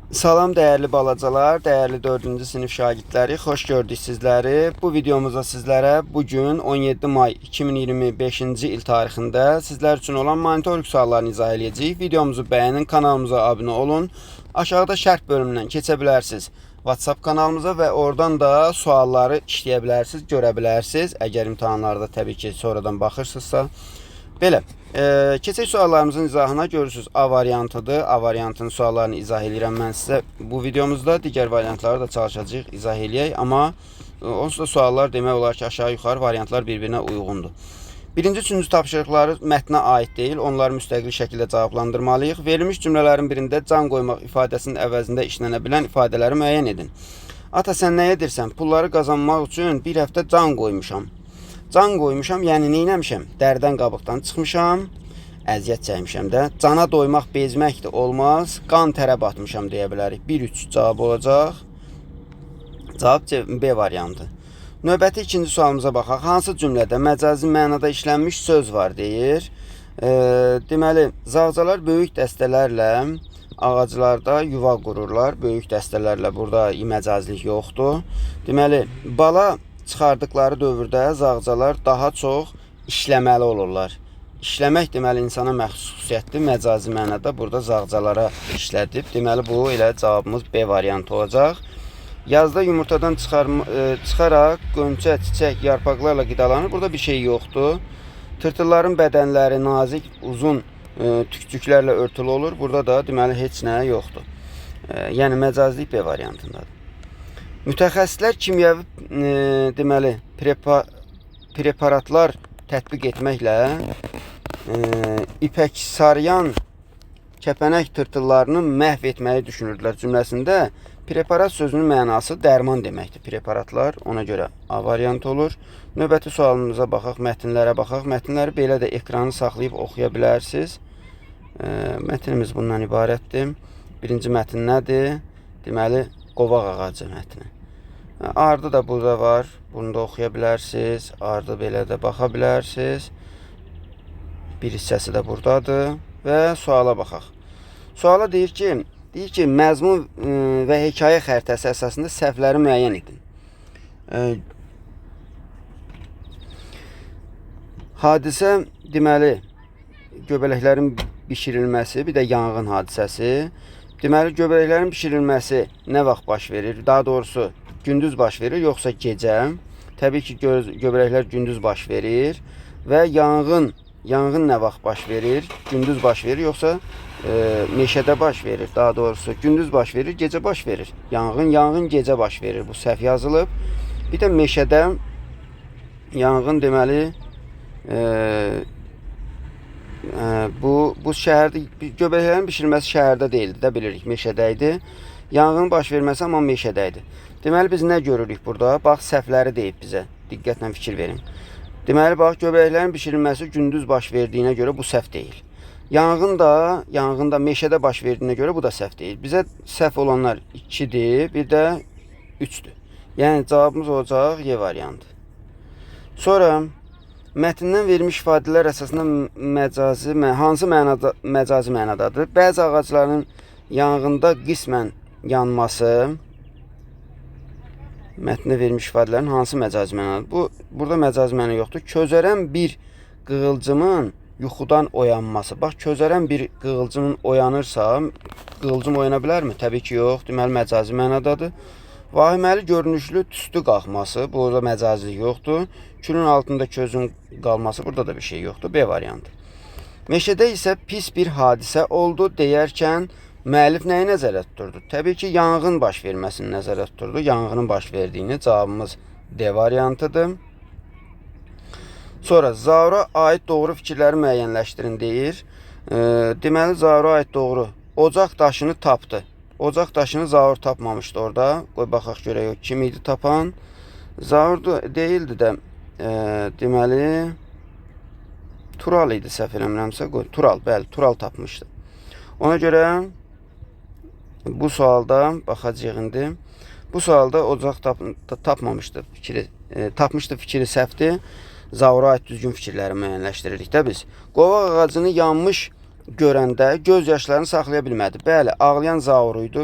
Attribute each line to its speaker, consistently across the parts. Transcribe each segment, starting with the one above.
Speaker 1: Salam dəyərli balacalar, dəyərli 4-cü sinif şagirdləri, xoş gördük sizləri. Bu videomuzda sizlərə bugün 17 may 2025-ci il tarixində sizlər üçün olan monitorinq suallarını izah edəcəyik. Videomuzu bəyənin, kanalımıza abunə olun. Aşağıda şərh bölümündən keçə bilərsiniz WhatsApp kanalımıza və oradan da sualları işləyə bilərsiniz, görə bilərsiniz. Əgər imtahanlarda təbii ki sonradan baxırsınızsa. Belə, keçək suallarımızın izahına. Görürsünüz A variantıdır. A variantının suallarını izah edirəm mən sizə bu videomuzda. Digər variantları da çalışacağıq, izah eləyək. Amma onsuz da suallar demək olar ki, aşağı-yuxarı variantlar bir-birinə uyğundur. Birinci, üçüncü tapşırıqları mətnə aid deyil. Onları müstəqil şəkildə cavablandırmalıyıq. Verilmiş cümlələrin birində can qoymaq ifadəsinin əvəzində işlənə bilən ifadələri müəyyən edin. Ata, sən nə edirsən? Pulları qazanmaq üçün bir həftə can qoymuşam. Can qoymuşam, yəni neynəmişəm? Dərdən qabıqdan çıxmışam, əziyyət çəkmişəm də. Cana doymaq bezməkdir, olmaz. Qan tərə batmışam deyə bilərik. 1-3 cavab olacaq. Cavab B variantı. Növbəti ikinci sualımıza baxaq. Hansı cümlədə məcazi mənada işlənmiş söz var deyir. Deməli, zağcalar böyük dəstələrlə ağaclarda yuva qururlar. Böyük dəstələrlə burada məcazilik yoxdur. Deməli, bala çıxardıqları dövrdə zağcalar daha çox işləməli olurlar. İşləmək deməli insana məxsus xüsusiyyətdir. Məcazi mənada burada zağcalara işlədib. Deməli bu elə cavabımız B variantı olacaq. Yazda yumurtadan çıxaraq qönçə, çiçək, yarpaqlarla qidalanır. Burada bir şey yoxdur. Tırtılların bədənləri nazik, uzun tükcüklərlə örtülü olur. Burada da deməli heç nə yoxdur. Yəni məcazilik B variantındadır. Mütəxəssislər kimyəvi deməli preparatlar tətbiq etməklə ipək sarıyan kəpənək tırtıllarını məhv etməyi düşünürdülər cümləsində. Preparat sözünün mənası dərman deməkdir. Preparatlar, ona görə A variantı olur. Növbəti sualımıza baxaq, mətnlərə baxaq. Mətnləri belə də ekranı saxlayıb oxuya bilərsiniz. Mətnimiz bundan ibarətdir. Birinci mətn nədir? Deməli, qovaq ağacı mətni. Ardı da burada var. Bunu da oxuya bilərsiniz. Ardı belə də baxa bilərsiniz. Bir hissəsi də buradadır. Və suala baxaq. Suala deyir ki, məzmun və hekayə xəritəsi əsasında səhvləri müəyyən edin. Hadisə, deməli, göbələklərin bişirilməsi, bir də yanğın hadisəsi. Deməli, göbələklərin bişirilməsi nə vaxt baş verir? Daha doğrusu, gündüz baş verir, yoxsa gecə? Təbii ki, göbələklər gündüz baş verir. Və yanğın nə vaxt baş verir? Gündüz baş verir, yoxsa meşədə baş verir? Daha doğrusu, gündüz baş verir, gecə baş verir. Yanğın gecə baş verir. Bu səhv yazılıb. Bir də meşədə yanğın deməli bu şəhərdə göbələklərin bişirilməsi şəhərdə deyildi də, bilirik, meşədə idi. Yanğının baş verməsi amma meşədə idi. Deməli biz nə görürük burada? Bax, səhvləri deyib bizə. Diqqətlə fikir verin. Deməli bax, göbələklərin bişirilməsi gündüz baş verdiyinə görə bu səhv deyil. Yanğın da meşədə baş verdiyinə görə bu da səhv deyil. Bizə səhv olanlar 2-dir, bir də 3-dür. Yəni cavabımız olacaq Y variantı. Sonra mətndən verilmiş ifadələr əsasında hansı məcazi mənadadır? Bəzi ağacların yanğında qismən yanması, mətndə verilmiş ifadələrin hansı məcazi mənadadır? Burada məcazi məna yoxdur. Közərən bir qığılcımın yuxudan oyanması. Bax, közərən bir qığılcımın oyanırsa, qığılcım oyana bilərmi? Təbii ki, yox. Deməli, məcazi mənadadır. Vahiməli görünüşlü tüstü qalxması, burada məcazilik yoxdur. Külün altında közün qalması, burada da bir şey yoxdur. B variantı. Meşədə isə pis bir hadisə oldu deyərkən müəllif nəyi nəzərdə tuturdu? Təbii ki, yanğın baş verməsini nəzərdə tuturdu. Yanğının baş verdiyini, cavabımız D variantıdır. Sonra Zaura aid doğru fikirləri müəyyənləşdirin deyir. Deməli, Zaura aid doğru. Ocaq daşını tapdı. Ocaq daşını Zaur tapmamışdı orada. Qoy baxaq görək, kim idi tapan? Zaur deyildi də, deməli, Tural idi, səhv eləmirəmsə. Tural, bəli, Tural tapmışdı. Ona görə bu sualda, baxacaq indi, bu sualda ocaq tapmamışdı fikri, tapmışdı fikri səhvdir. Zaura aid düzgün fikirləri müəyyənləşdiririk də biz. Qovaq ağacını yanmış görəndə göz yaşlarını saxlaya bilmədi. Bəli, ağlayan Zaur idi.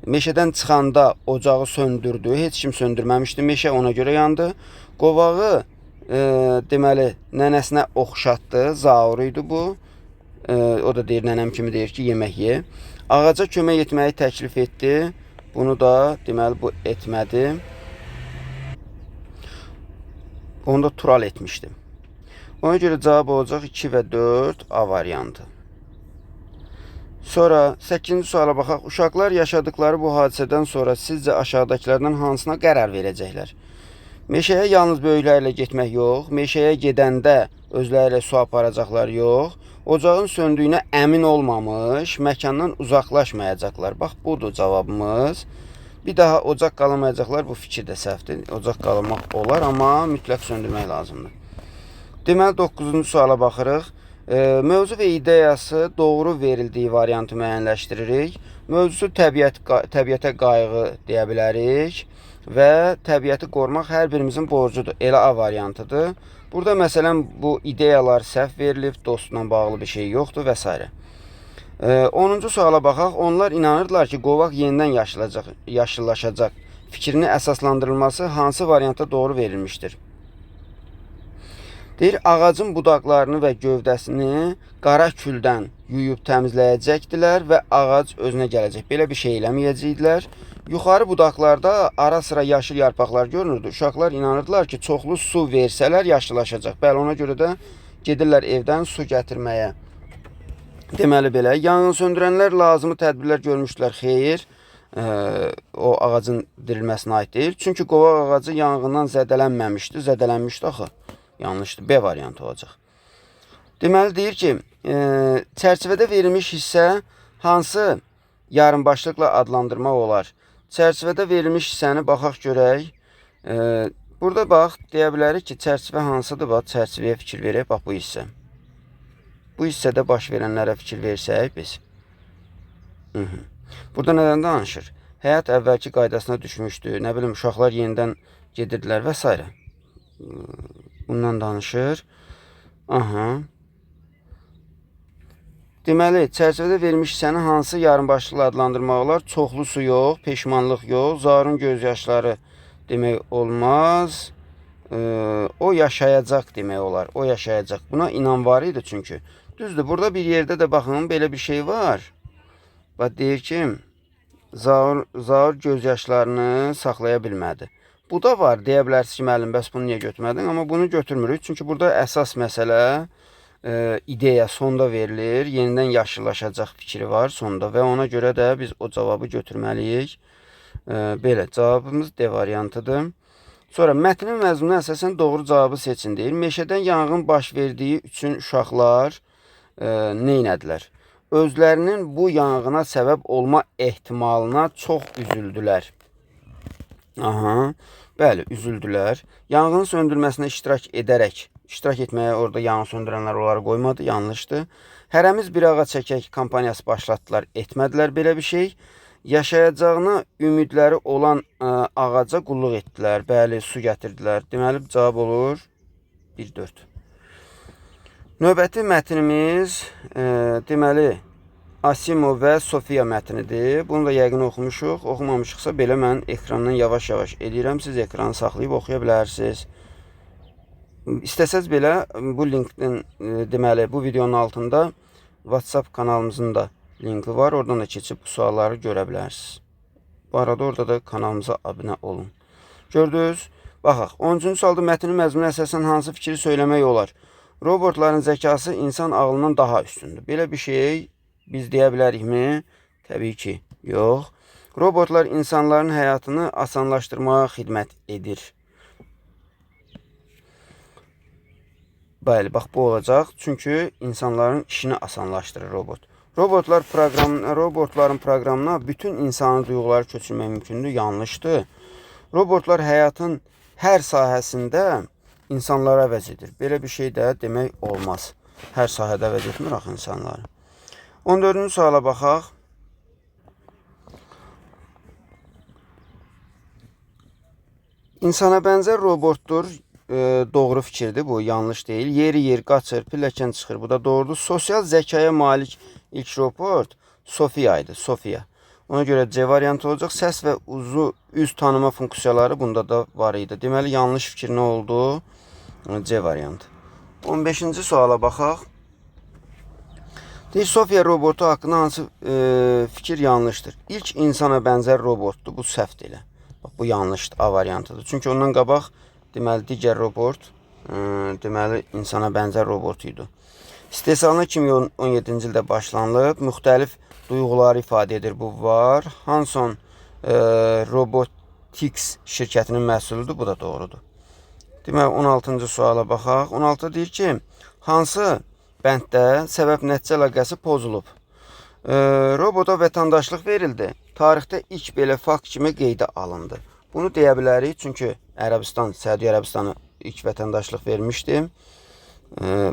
Speaker 1: Meşədən çıxanda ocağı söndürdü. Heç kim söndürməmişdi. Meşə ona görə yandı. Qovağı deməli nənəsinə oxşatdı. Zaur idi bu. O da deyir, nənəm kimi deyir ki, yemək ye. Ağaca kömək etməyi təklif etdi. Bunu da deməli bu etmədi. Onu da Tural etmişdi. Ona görə cavab olacaq 2 və 4 A variantı. Sonra 8-ci suala baxaq. Uşaqlar yaşadıkları bu hadisədən sonra sizcə aşağıdakılardan hansına qərar verəcəklər? Meşəyə yalnız böyüklərlə getmək yox, meşəyə gedəndə özləri ilə su aparacaqlar yox, ocağın söndüyünə əmin olmamış, məkandan uzaqlaşmayacaqlar. Bax, budur cavabımız. Bir daha ocaq qalamayacaqlar, bu fikir də səhvdir. Ocaq qalamaq olar, amma mütləq söndürmək lazımdır. Deməli, 9-cu suala baxırıq. Mövzu və ideyası doğru verildiyi variantı müəyyənləşdiririk. Mövzusu təbiətə qayğı deyə bilərik və təbiəti qorumaq hər birimizin borcudur. Elə A variantıdır. Burada məsələn bu ideyalar səhv verilib, dostla bağlı bir şey yoxdur və s. 10-cu suala baxaq. Onlar inanırdılar ki, qovaq yenidən yaşıllaşacaq. Fikrini əsaslandırılması hansı variantda doğru verilmişdir? Deyir, ağacın budaqlarını və gövdəsini qara küldən yuyub təmizləyəcəkdilər və ağac özünə gələcək. Belə bir şey eləməyəcəkdilər. Yuxarı budaqlarda ara sıra yaşıl yarpaqlar görünürdü. Uşaqlar inanırdılar ki, çoxlu su versələr yaşıllaşacaq. Bəli, ona görə də gedirlər evdən su gətirməyə. Deməli belə, yanğın söndürənlər lazımı tədbirlər görmüşdülər. Xeyr, o ağacın dirilməsinə aid deyil. Çünki qovaq ağacı yanğından zədələnməmişdi. Zədələnmişdi axı. Yanlışdır. B variantı olacaq. Deməli deyir ki, çərçivədə verilmiş hissə hansı yarımbaşlıqla adlandırmaq olar? Çərçivədə verilmiş hissəni baxaq görək. Burada bax, deyə bilərik ki, çərçivə hansıdır? Bax, çərçivəyə fikir verək. Bax, bu hissə. Bu hissədə baş verənlərə fikir versək biz. Burada nədən danışır? Həyat əvvəlki qaydasına düşmüşdü. Nə bilim, uşaqlar yenidən gedirdilər və s. Bundan danışır. Deməli, çərçivədə verilmiş hissəni hansı yarımbaşlıqla adlandırmaq olar? Çoxlu su yox, peşmanlıq yox, Zaurun gözyaşları demək olmaz. O yaşayacaq demək olar. O yaşayacaq. Buna inan var idi çünki. Düzdür, burada bir yerdə də baxın, belə bir şey var. Bax, deyir ki, Zaur gözyaşlarını saxlaya bilmədi. Bu da var, deyə bilərsiniz ki, müəllim, bəs bunu niyə götürmədin? Amma bunu götürmürük, çünki burada əsas məsələ ideya sonda verilir. Yenidən yaşıllaşacaq fikri var sonda və ona görə də biz o cavabı götürməliyik. Belə, cavabımız D variantıdır. Sonra, mətnin məzmununa əsasən doğru cavabı seçin deyir. Meşədən yanğın baş verdiyi üçün uşaqlar neynədilər? Özlərinin bu yanğına səbəb olma ehtimalına çox üzüldülər. Bəli, üzüldülər. Yanğın söndürməsində iştirak etməyə orada yanğın söndürənlər onları qoymadı, yanlışdır. Hərəmiz bir ağac çəkək kampaniyası başlatdılar, etmədilər belə bir şey. Yaşayacağına ümidləri olan ağaca qulluq etdilər, bəli, su gətirdilər. Deməli, cavab olur 1-4. Növbəti mətnimiz, deməli, Asimov və Sofiya mətnidir. Bunu da yəqin oxumuşuq. Oxumamışıqsa belə mən ekrandan yavaş-yavaş edirəm. Siz ekranı saxlayıb oxuya bilərsiniz. İstəsəz belə bu linkdən, deməli, bu videonun altında WhatsApp kanalımızın da linki var. Oradan da keçib bu sualları görə bilərsiniz. Bu arada orada da kanalımıza abunə olun. Gördünüz? Baxaq, 10-cu sualda mətnin məzmununa əsasən hansı fikri söyləmək olar? Robotların zəkası insan ağlından daha üstündür. Belə bir şey biz deyə bilərikmi? Təbii ki, yox. Robotlar insanların həyatını asanlaşdırmağa xidmət edir. Bəli, bax bu olacaq. Çünki insanların işini asanlaşdırır robot. Robotların proqramına bütün insani duyğuları köçürmək mümkündür. Yanlışdır. Robotlar həyatın hər sahəsində insanlara əvəz edir. Belə bir şey də demək olmaz. Hər sahədə əvəz etmir axı insanları. 14-cü suala baxaq. İnsana bənzər robotdur. doğru fikirdir bu, yanlış deyil. Yeri yer qaçır, pilləkən çıxır. Bu da doğrudur. Sosial zəkaya malik ilk robot Sofiya idi. Sofiya. Ona görə C variantı olacaq. Səs və üz tanıma funksiyaları bunda da var idi. Deməli, yanlış fikir nə oldu? C variantı. 15-ci suala baxaq. Deyir, Sofiya robotu haqqında hansı fikir yanlışdır? İlk insana bənzər robotdur. Bu səhvdir elə. Bax, bu yanlışdır. A variantıdır. Çünki ondan qabaq deməli digər robot deməli insana bənzər robot idi. İstehsalına 2017-ci ildə başlanılıb. Müxtəlif duyğuları ifadə edir. Bu var. Hanson Robotics şirkətinin məhsuludur. Bu da doğrudur. Deməli 16-cı suala baxaq. 16 deyir ki, hansı bənddə səbəb nəticə əlaqəsi pozulub? Robota vətəndaşlıq verildi. Tarixdə ilk belə fakt kimi qeydə alındı. Bunu deyə bilərik, çünki Ərəbistan, Səudiyyə Ərəbistanı ilk vətəndaşlıq vermişdi.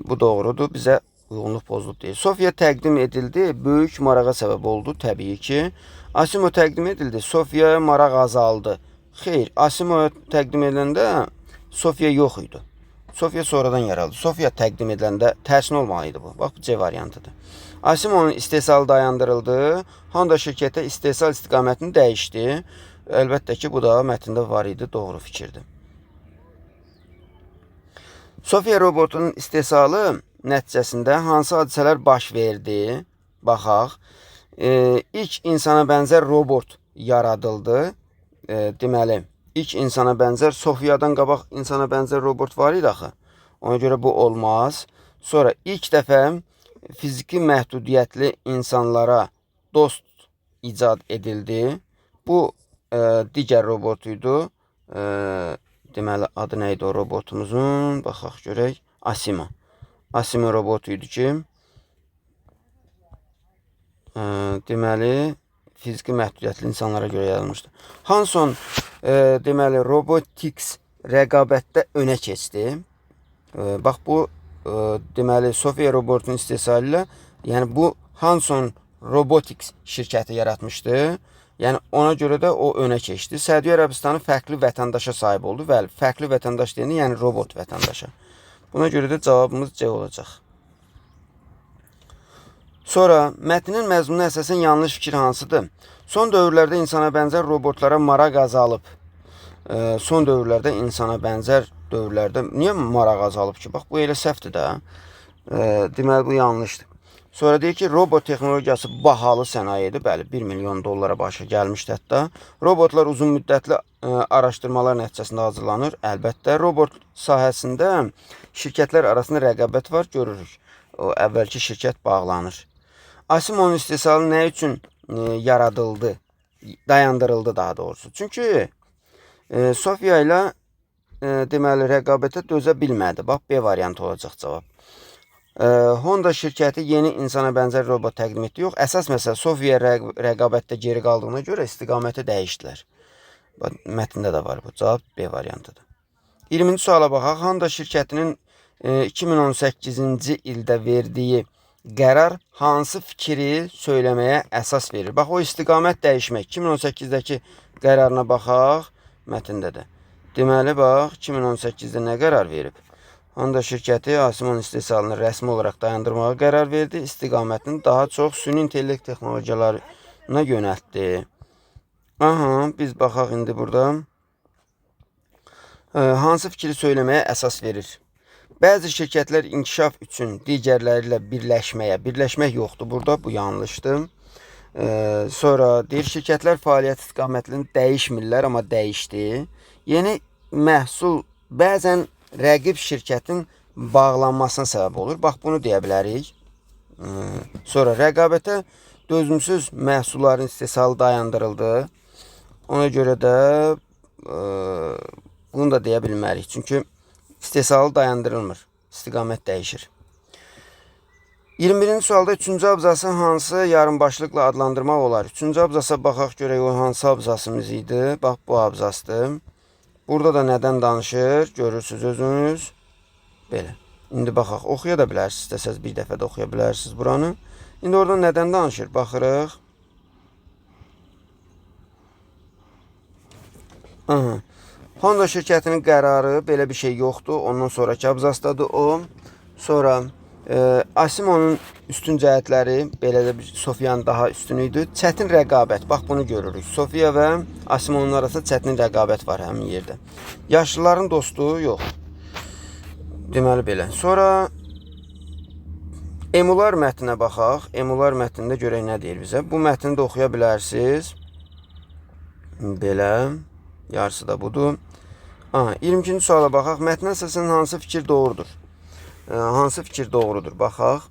Speaker 1: Bu doğrudur. Bizə uyğunluq pozulub deyil. Sofiya təqdim edildi. Böyük marağa səbəb oldu, təbii ki. Asimo təqdim edildi. Sofiyaya maraq azaldı. Xeyr, Asimo təqdim ediləndə Sofiya yox idi. Sofiya sonradan yarandı. Sofiya təqdim ediləndə tərsinə olmalıydı bu. Bax, bu C variantıdır. Asimovun istehsalı dayandırıldı. Honda şirkəti istehsal istiqamətini dəyişdi. Əlbəttə ki, bu da mətndə var idi. Doğru fikirdir. Sofiya robotunun istehsalı nəticəsində hansı hadisələr baş verdi? Baxaq. İlk insana bənzər robot yaradıldı. Deməli, İlk insana bənzər, Sofiyadan qabaq insana bənzər robot var idi axı. Ona görə bu olmaz. Sonra ilk dəfə fiziki məhdudiyyətli insanlara dost icad edildi. Bu digər robot idi. Deməli, adı nə idi o robotumuzun? Baxaq görək. Asimo. Asimo robotu idi ki, deməli, fiziki məhdudiyyətli insanlara görə yaradılmışdı. Hanson deməli Robotics rəqabətdə önə keçdi. Bax, bu deməli Sofiya robotunun istehsalı ilə, yəni bu Hanson Robotics şirkəti yaratmışdı. Yəni ona görə də o önə keçdi. Səudiyyə Ərəbistanı fərqli vətəndaşa sahib oldu. Bəli, fərqli vətəndaş deyəndə, yəni robot vətəndaşa. Buna görə də cavabımız C olacaq. Sonra, mətnin məzmununa əsasən yanlış fikir hansıdır? Son dövrlərdə insana bənzər robotlara maraq azalıb. Son dövrlərdə insana bənzər dövrlərdə niyə maraq azalıb ki? Bax, bu elə səhvdir də. Deməli, bu yanlışdır. Sonra deyir ki, robot texnologiyası bahalı sənayedir. Bəli, 1 milyon dollara başa gəlmişdir hətta. Robotlar uzun müddətli araşdırmalar nəticəsində hazırlanır. Əlbəttə, robot sahəsində şirkətlər arasında rəqabət var, görürük. O əvvəlki şirkət bağlanır. Asimovun istehsalı nə üçün yaradıldı? Dayandırıldı daha doğrusu. Çünki Sofiya ilə deməli rəqabətə dözə bilmədi. Bax, B variantı olacaq cavab. Honda şirkəti yeni insana bənzər robot təqdim etdi. Yox, əsas məsələ Sofiya rəqabətdə geri qaldığına görə istiqaməti dəyişdilər. Mətndə də var bu. Cavab B variantıdır. 20-ci suala baxaq. Honda şirkətinin 2018-ci ildə verdiyi qərar hansı fikri söyləməyə əsas verir? Bax, o istiqamət dəyişmək. 2018-dəki qərarına baxaq. Mətndə də. Deməli, bax, 2018-də nə qərar verib? Honda şirkəti Asimovun istehsalını rəsmi olaraq dayandırmağa qərar verdi. İstiqamətini daha çox süni intellekt texnologiyalarına yönəltdi. Aha, biz baxaq indi burada. Hansı fikri söyləməyə əsas verir? Bəzi şirkətlər inkişaf üçün digərləri ilə birləşmək yoxdur burada, bu yanlışdır. Sonra deyir, şirkətlər fəaliyyət istiqamətini dəyişmirlər, amma dəyişdi. Yeni məhsul bəzən rəqib şirkətin bağlanmasına səbəb olur. Bax, bunu deyə bilərik. Sonra rəqabətə dözümsüz məhsulların istehsalı dayandırıldı. Ona görə də bunu da deyə bilmərik. Çünki istehsalı dayandırılmır. İstiqamət dəyişir. 21-ci sualda 3-cü abzası hansı yarımbaşlıqla adlandırmaq olar? 3-cü abzasa baxaq görək o hansı abzasımız idi. Bax, bu abzasdır. Burada da nədən danışır? Görürsünüz özünüz. Belə. İndi baxaq, oxuya da bilərsiniz. İstəsəz bir dəfə də oxuya bilərsiniz buranı. İndi orada nədən danışır? Baxırıq. Aha. Honda şirkətinin qərarı belə bir şey yoxdur. Ondan sonraki abzasdadır o. Sonra Asimonun üstün cəhətləri belə də Sofiyanın daha üstün idi. Çətin rəqabət. Bax bunu görürük. Sofiya və Asimonun arasında çətin rəqabət var həmin yerdə. Yaşlıların dostu yox. Deməli belə. Sonra emular mətninə baxaq. Emular mətnində görək nə deyir bizə. Bu mətni də oxuya bilərsiniz. Belə. Yarısı da budur. 22-ci suala baxaq. Mətnin əsasən hansı fikir doğrudur? Hansı fikir doğrudur? Baxaq.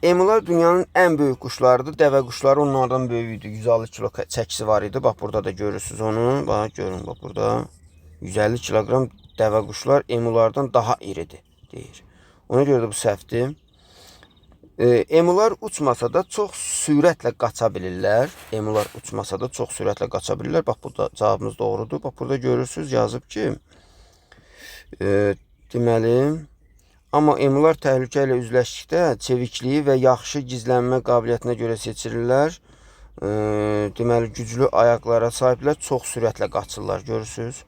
Speaker 1: Emular dünyanın ən böyük quşlarıdır. Dəvə quşları onlardan böyük idi. 150 kilo çəkisi var idi. Bax burada da görürsünüz onu. Bax görün bax burada. 150 kiloqram dəvə quşlar emulardan daha iridir deyir. Ona görə də bu səhvdir. Emular uçmasa da çox sürətlə qaça bilirlər. Emular uçmasa da çox sürətlə qaça bilirlər. Bax burada cavabımız doğrudur. Bax burada görürsünüz yazıb ki, deməli, amma emular təhlükə ilə üzləşdikdə çevikliyi və yaxşı gizlənmə qabiliyyətinə görə seçilirlər. Deməli, güclü ayaqlara sahiblər çox sürətlə qaçırlar. Görürsünüz?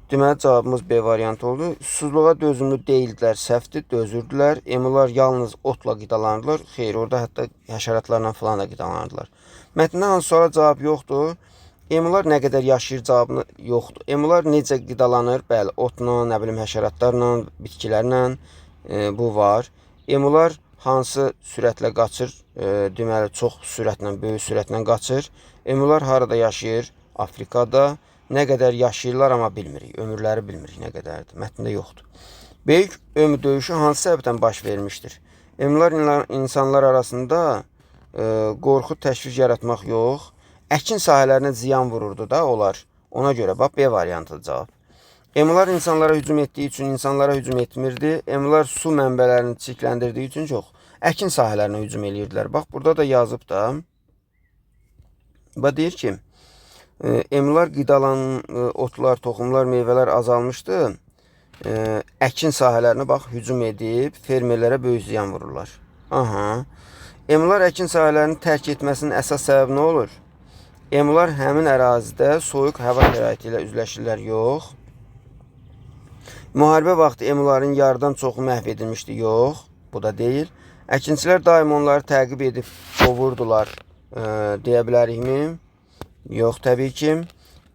Speaker 1: Deməli, cavabımız B variantı oldu. Susuzluğa dözümlü deyildilər, səhvdir, dözürdülər. Emular yalnız otla qidalanırlar. Xeyr, orada hətta həşəratlarla falan da qidalanırlar. Mətndə hansı suala cavab yoxdur? Emular nə qədər yaşayır cavabını yoxdur. Emular necə qidalanır? Bəli, otla, nə bilim, həşəratlarla, bitkilərlə bu var. Emular hansı sürətlə qaçır? Deməli, çox sürətlə, böyük sürətlə qaçır. Emular harada yaşayır? Afrikada. Nə qədər yaşayırlar, amma bilmirik. Ömürləri bilmirik nə qədərdir. Mətndə yoxdur. Böyük ömür döyüşü hansı səbəbdən baş vermişdir? Emular insanlar arasında qorxu, təşviş yaratmaq yox, əkin sahələrinə ziyan vururdu da onlar. Ona görə bax B variantıdır cavab. Emular insanlara hücum etdiyi üçün insanlara hücum etmirdi. Emular su mənbələrini çirkləndirdiyi üçün çox əkin sahələrinə hücum edirdilər. Bax burada da yazıb da. Bax deyir ki, emular qidalan otlar, toxumlar, meyvələr azalmışdı. Əkin sahələrinə bax hücum edib fermerlərə böyük ziyan vururlar. Emular əkin sahələrini tərk etməsinin əsas səbəbi nə olur? Emular həmin ərazidə soyuq hava şəraiti ilə üzləşirlər, yox. Müharibə vaxtı emuların yarıdan çoxu məhv edilmişdi, yox. Bu da deyil. Əkinçilər daim onları təqib edib qovurdular, deyə bilərikmi? Yox, təbii ki.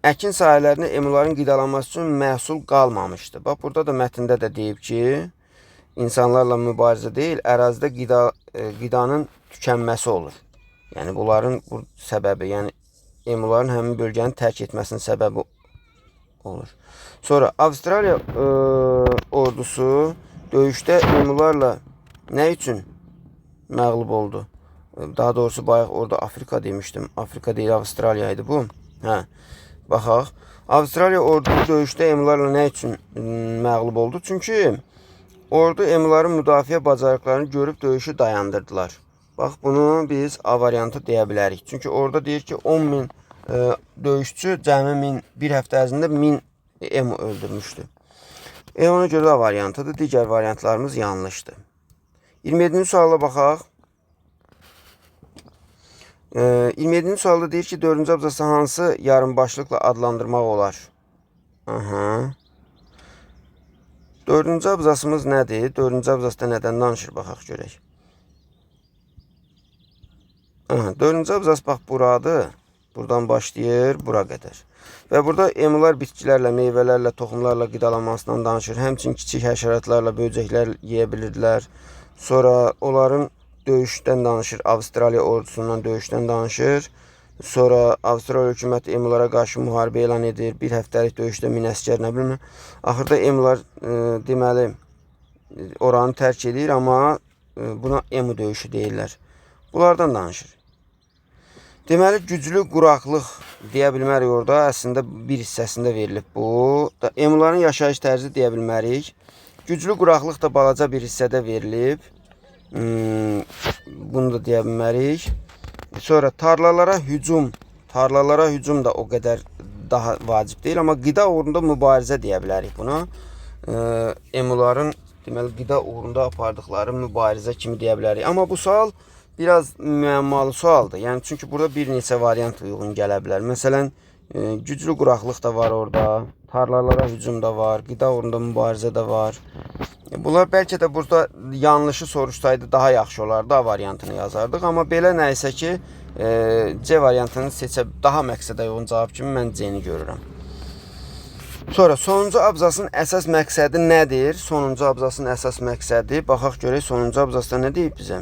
Speaker 1: Əkin sahələrinə emuların qidalanması üçün məhsul qalmamışdı. Bax, burada da mətndə də deyib ki, insanlarla mübarizə deyil, ərazidə qidanın tükənməsi olur. Yəni, bunların bu səbəbi, yəni emuların həmin bölgəni tərk etməsinin səbəbi olur. Sonra, Avstraliya ordusu döyüşdə emularla nə üçün məğlub oldu? Daha doğrusu bayaq orada Afrika demişdim. Afrika deyil, Avstraliya idi bu. Baxaq. Avstraliya ordusu döyüşdə emularla nə üçün məğlub oldu? Çünki ordu emuların müdafiə bacarıqlarını görüb döyüşü dayandırdılar. Bax, bunu biz A variantı deyə bilərik. Çünki orada deyir ki, 10.000 döyüşçü cəmi bir həftə ərzində 1000 emu öldürmüşdü. Ona görə A variantıdır. Digər variantlarımız yanlışdır. 27-ci suala baxaq. 27-ci sualda deyir ki, 4-cü abzasda hansı yarımbaşlıqla adlandırmaq olar? 4-cü abzasımız nədir? 4-cü abzasda nədən danışır? Baxaq, görək. 4-cü abzas bax buradır. Buradan başlayır, bura qədər. Və burada emular bitkilərlə, meyvələrlə, toxumlarla qidalanmasından danışır. Həmçinin kiçik həşəratlarla böcəklər yeyə bilirdilər. Sonra onların döyüşdən danışır, Avstraliya ordusundan döyüşdən danışır. Sonra Avstraliya hökuməti emulara qarşı müharibə elan edir. Bir həftəlik döyüşdə 1000 əsgər, nə bilim. Axırda emular deməli oranı tərk edir, amma buna emu döyüşü deyirlər. Bunlardan danışır. Deməli, güclü quraqlıq deyə bilmərik orada. Əslində bir hissəsində verilib bu. Emuların yaşayış tərzi deyə bilmərik. Güclü quraqlıq da balaca bir hissədə verilib. Bunu da deyə bilmərik. Sonra tarlalara hücum da o qədər daha vacib deyil, amma qida uğrunda mübarizə deyə bilərik buna. Emuların deməli qida uğrunda apardıqları mübarizə kimi deyə bilərik. Amma bu sual biraz müəmmalı sualdır. Yəni çünki burada bir neçə variant uyğun gələ bilər. Məsələn, Güclü quraqlıq da var orada. Tarlalara hücum da var. Qida uğrunda mübarizə də var. Bunlar bəlkə də burada yanlışı soruşsaydı daha yaxşı olardı. A variantını yazardıq. Amma belə nəysə ki, C variantını daha məqsədə uyğun cavab kimi mən C-ni görürəm. Sonra sonuncu abzasın əsas məqsədi nədir? Sonuncu abzasın əsas məqsədi, baxaq görək sonuncu abzasda nə deyib bizə?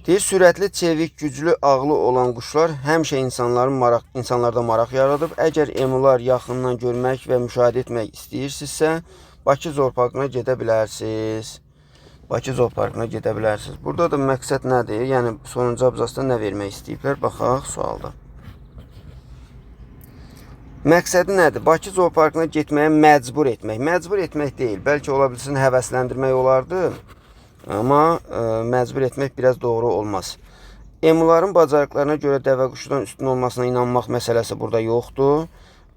Speaker 1: Deyir, sürətli, çevik, güclü, ağlı olan quşlar həmişə insanlarda maraq yaradıb. Əgər emular yaxından görmək və müşahidə etmək istəyirsinizsə, Bakı Zooparkına gedə bilərsiniz. Bakı Zooparkına gedə bilərsiniz. Burada da məqsəd nədir? Yəni, sonuncu abzasda nə vermək istəyiblər? Baxaq sualda. Məqsədi nədir? Bakı Zooparkına getməyə məcbur etmək. Məcbur etmək deyil. Bəlkə ola bilsin həvəsləndirmək olardı. Amma məcbur etmək biraz doğru olmaz. Emuların bacarıqlarına görə dəvə quşundan üstün olmasına inanmaq məsələsi burada yoxdur.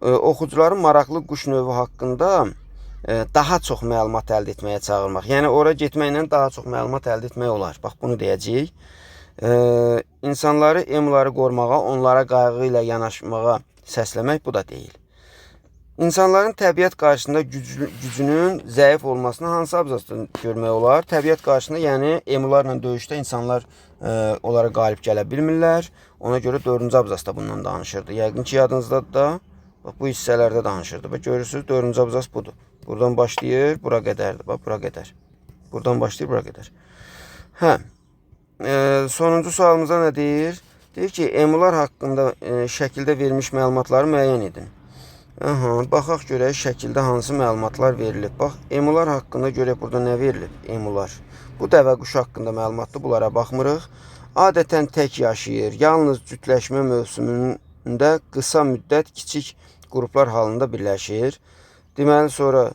Speaker 1: Oxucuların maraqlı quş növü haqqında daha çox məlumat əldə etməyə çağırmaq. Yəni, ora getməklə daha çox məlumat əldə etmək olar. Bax, bunu deyəcəyik. İnsanları, emuları qorumağa, onlara qayğı ilə yanaşmağa səsləmək bu da deyil. İnsanların təbiət qarşısında gücünün zəif olmasını hansı abzasda görmək olar? Təbiət qarşısında, yəni emularla döyüşdə insanlar onlara qalib gələ bilmirlər. Ona görə 4-cü abzasda bundan danışırdı. Yəqin ki, yadınızdadır da, bu hissələrdə danışırdı. Bax, görürsünüz, 4-cü abzas budur. Buradan başlayır, bura qədərdir. Bax, bura qədər. Buradan başlayır, bura qədər. Hə, sonuncu sualımıza nə deyir? Deyir ki, emular haqqında şəkildə verilmiş məlumatları müəyyən edin. Baxaq görək şəkildə hansı məlumatlar verilib. Bax, emular haqqında görək burada nə verilib? Emular. Bu dəvə quşu haqqında məlumatdır, bunlara baxmırıq. Adətən tək yaşayır. Yalnız cütləşmə mövsümündə qısa müddət kiçik qruplar halında birləşir. Deməli, sonra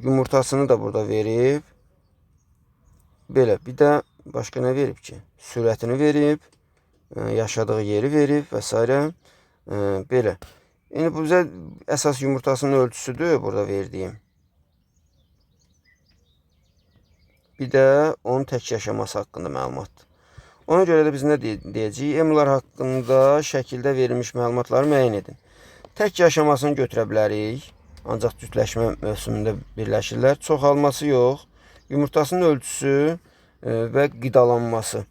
Speaker 1: yumurtasını da burada verib. Belə, bir də başqa nə verib ki? Sürətini verib, yaşadığı yeri verib və s. Belə. Yəni, bu bizə əsas yumurtasının ölçüsüdür burada verdiyim. Bir də onun tək yaşaması haqqında məlumatdır. Ona görə də biz nə deyəcəyik? Emular haqqında şəkildə verilmiş məlumatları müəyyən edin. Tək yaşamasını götürə bilərik. Ancaq cütləşmə mövsümündə birləşirlər. Çoxalması yox. Yumurtasının ölçüsü və qidalanması.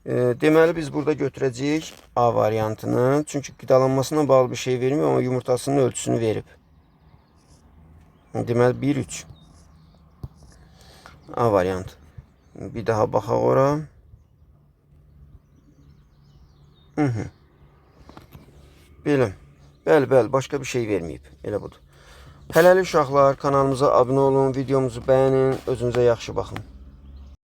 Speaker 1: Deməli, biz burada götürəcəyik A variantını. Çünki qidalanmasına bağlı bir şey vermiyor, amma yumurtasının ölçüsünü verib. Deməli, 1-3. A variantı. Bir daha baxaq ora. Belə. Bəli, başqa bir şey verməyib. Elə budur. Hələlik uşaqlar, kanalımıza abunə olun, videomuzu bəyənin, özünüzə yaxşı baxın.